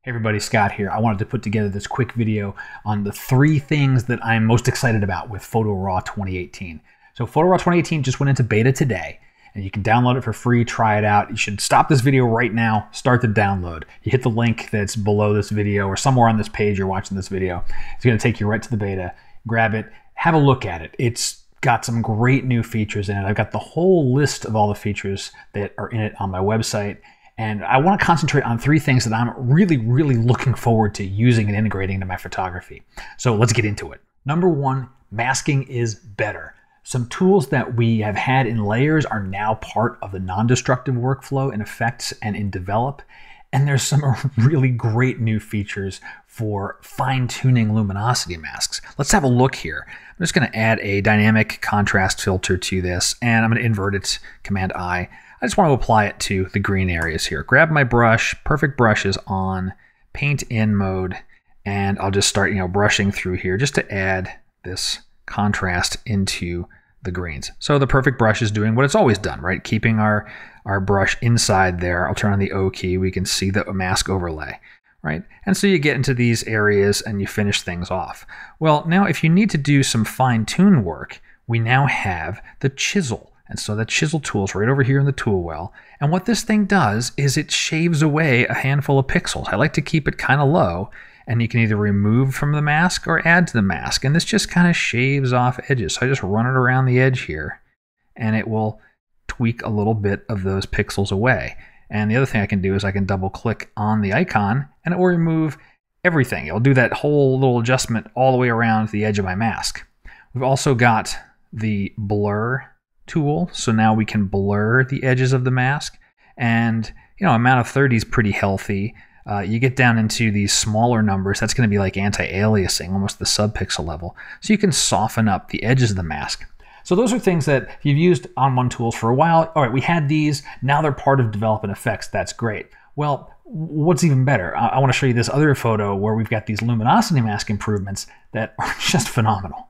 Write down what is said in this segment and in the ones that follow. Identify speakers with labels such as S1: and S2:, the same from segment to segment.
S1: Hey everybody, Scott here. I wanted to put together this quick video on the 3 things that I'm most excited about with PhotoRaw 2018. So PhotoRaw 2018 just went into beta today, and you can download it for free, try it out. You should stop this video right now, start the download. You hit the link that's below this video or somewhere on this page you're watching this video. It's going to take you right to the beta. Grab it, have a look at it. It's got some great new features in it. I've got the whole list of all the features that are in it on my website. And I want to concentrate on 3 things that I'm really looking forward to using and integrating into my photography. So let's get into it. Number 1, masking is better. Some tools that we have had in layers are now part of the non-destructive workflow in Effects and in Develop. And there's some really great new features for fine-tuning luminosity masks. Let's have a look here. I'm just going to add a dynamic contrast filter to this, and I'm going to invert it, Command-I. I just want to apply it to the green areas here. Grab my brush, perfect brush is on, paint in mode, and I'll just start, brushing through here just to add this contrast into the greens. So the perfect brush is doing what it's always done, right? Keeping our brush inside there. I'll turn on the O key. We can see the mask overlay, right? And so you get into these areas and you finish things off. Well, now if you need to do some fine-tune work, we now have the chisel. And so that chisel tool is right over here in the tool well. And what this thing does is it shaves away a handful of pixels. I like to keep it kind of low, and you can either remove from the mask or add to the mask. And this just kind of shaves off edges. So I just run it around the edge here, and it will tweak a little bit of those pixels away. And the other thing I can do is I can double click on the icon, and it will remove everything. It'll do that whole little adjustment all the way around the edge of my mask. We've also got the blur tool, so now we can blur the edges of the mask, and amount of 30 is pretty healthy. You get down into these smaller numbers, that's going to be like anti-aliasing, almost the subpixel level, so you can soften up the edges of the mask. So those are things that if you've used ON1 tools for a while, all right, we had these, now they're part of development effects, that's great. Well, what's even better? I want to show you this other photo where we've got these luminosity mask improvements that are just phenomenal.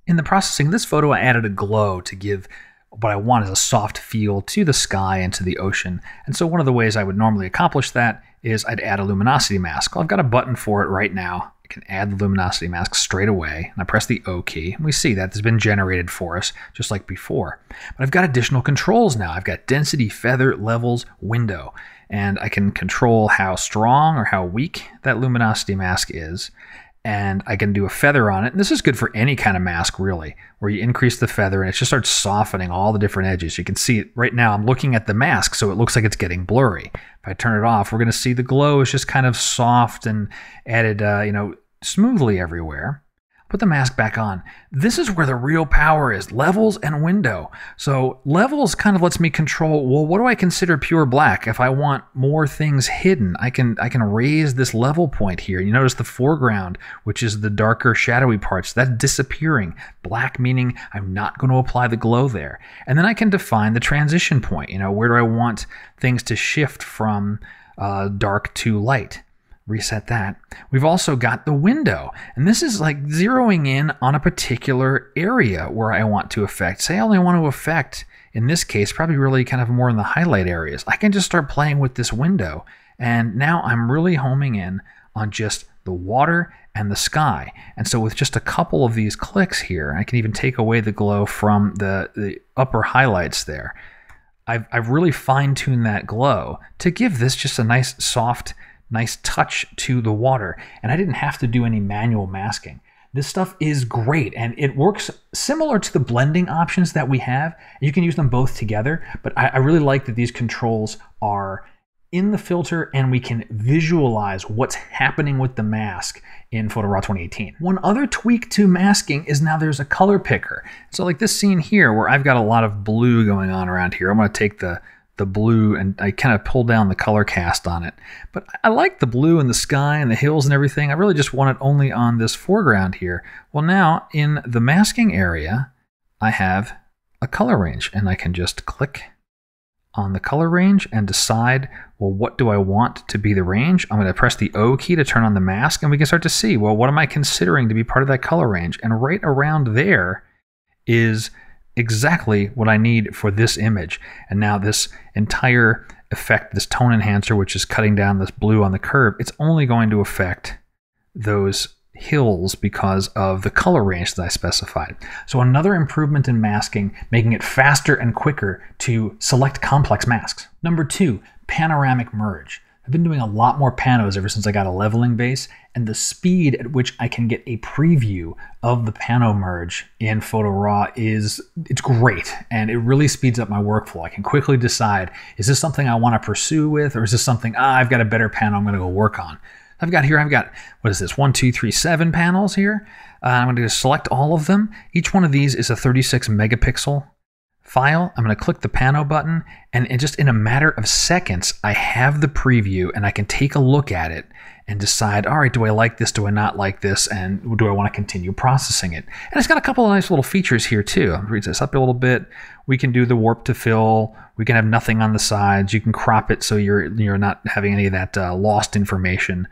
S1: In the processing of this photo, I added a glow to give what I want is a soft feel to the sky and to the ocean. And so one of the ways I would normally accomplish that is I'd add a luminosity mask. Well, I've got a button for it right now. I can add the luminosity mask straight away. And I press the O key. And we see that has been generated for us just like before. But I've got additional controls now. I've got density, feather, levels, window. And I can control how strong or how weak that luminosity mask is. And I can do a feather on it. And this is good for any kind of mask, really, where you increase the feather and it just starts softening all the different edges. You can see it right now. I'm looking at the mask, so it looks like it's getting blurry. If I turn it off, we're going to see the glow is just kind of soft and added, smoothly everywhere. Put the mask back on. This is where the real power is, levels and window. So levels kind of lets me control, well, what do I consider pure black? If I want more things hidden, I can raise this level point here. You notice the foreground, which is the darker shadowy parts, that's disappearing. Black meaning I'm not going to apply the glow there. And then I can define the transition point. Where do I want things to shift from dark to light? Reset that. We've also got the window, and this is like zeroing in on a particular area where I want to affect. Say I only want to affect, in this case, probably really kind of more in the highlight areas. I can just start playing with this window, and now I'm really homing in on just the water and the sky. And so with just a couple of these clicks here, I can even take away the glow from the upper highlights there. I've really fine-tuned that glow to give this just a nice soft touch to the water, and I didn't have to do any manual masking. This stuff is great, and it works similar to the blending options that we have. You can use them both together, but I really like that these controls are in the filter and we can visualize what's happening with the mask in PhotoRaw 2018. One other tweak to masking is now there's a color picker. So like this scene here where I've got a lot of blue going on around here, I'm going to take the blue and I kind of pull down the color cast on it. But I like the blue and the sky and the hills and everything. I really just want it only on this foreground here. Well, now in the masking area, I have a color range, and I can just click on the color range and decide, well, what do I want to be the range? I'm going to press the O key to turn on the mask, and we can start to see, well, what am I considering to be part of that color range? And right around there is exactly what I need for this image. And now this entire affect this tone enhancer, which is cutting down this blue on the curve. It's only going to affect those hills because of the color range that I specified. So another improvement in masking, making it faster and quicker to select complex masks. Number 2, Panoramic Merge. I've been doing a lot more panos ever since I got a leveling base, and the speed at which I can get a preview of the pano merge in Photo Raw it's great, and it really speeds up my workflow. I can quickly decide, is this something I want to pursue with, or is this something, I've got a better pano I'm going to go work on. I've got, what is this, 1, 2, 3, 7 panels here. I'm going to select all of them. Each one of these is a 36 megapixel file. I'm going to click the pano button, and just in a matter of seconds, I have the preview and I can take a look at it and decide, all right, do I like this? Do I not like this? And do I want to continue processing it? And it's got a couple of nice little features here too. I'll read this up a little bit. We can do the warp to fill. We can have nothing on the sides. You can crop it so you're not having any of that lost information.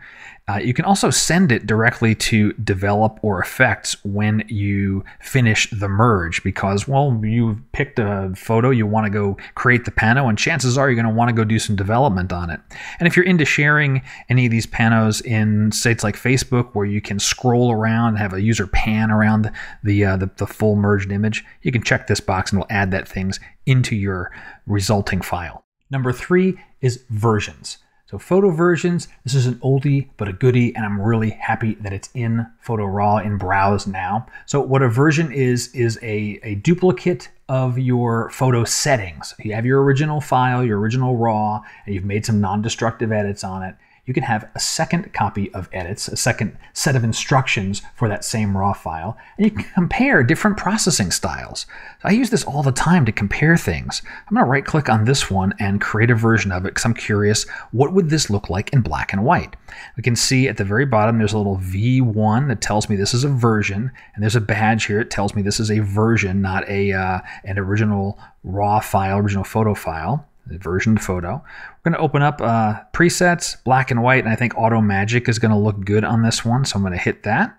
S1: You can also send it directly to develop or effects when you finish the merge because, well, you picked a photo, you want to go create the pano, and chances are you're going to want to go do some development on it. And if you're into sharing any of these panos in sites like Facebook where you can scroll around and have a user pan around the full merged image, you can check this box and it'll add that things into your resulting file. Number 3 is versions. So photo versions, this is an oldie but a goodie, and I'm really happy that it's in Photo Raw in Browse now. So what a version is a duplicate of your photo settings. You have your original file, your original RAW, and you've made some non-destructive edits on it. You can have a second copy of edits, a second set of instructions for that same RAW file, and you can compare different processing styles. So I use this all the time to compare things. I'm going to right-click on this one and create a version of it because I'm curious, what would this look like in black and white? We can see at the very bottom there's a little V1 that tells me this is a version, and there's a badge here that tells me this is a version, not an original RAW file, original photo file. The versioned photo. We're going to open up presets, black and white, and I think Auto Magic is going to look good on this one, so I'm going to hit that,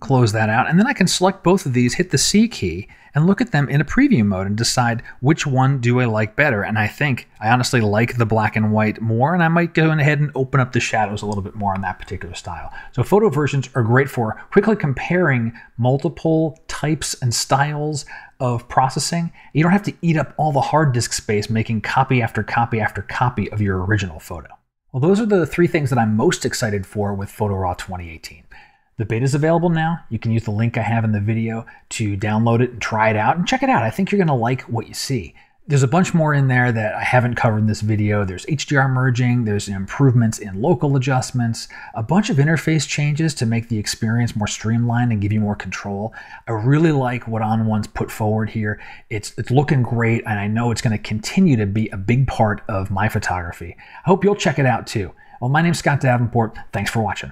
S1: close that out, and then I can select both of these, hit the C key, and look at them in a preview mode and decide which one do I like better. And I think I honestly like the black and white more, and I might go ahead and open up the shadows a little bit more on that particular style. So photo versions are great for quickly comparing multiple types and styles of processing. You don't have to eat up all the hard disk space making copy after copy after copy of your original photo. Well, those are the 3 things that I'm most excited for with Photo Raw 2018. The beta is available now. You can use the link I have in the video to download it and try it out and check it out. I think you're going to like what you see. There's a bunch more in there that I haven't covered in this video. There's HDR merging, there's improvements in local adjustments, a bunch of interface changes to make the experience more streamlined and give you more control. I really like what ON1's put forward here. It's looking great, and I know it's going to continue to be a big part of my photography. I hope you'll check it out too. Well, my name's Scott Davenport. Thanks for watching.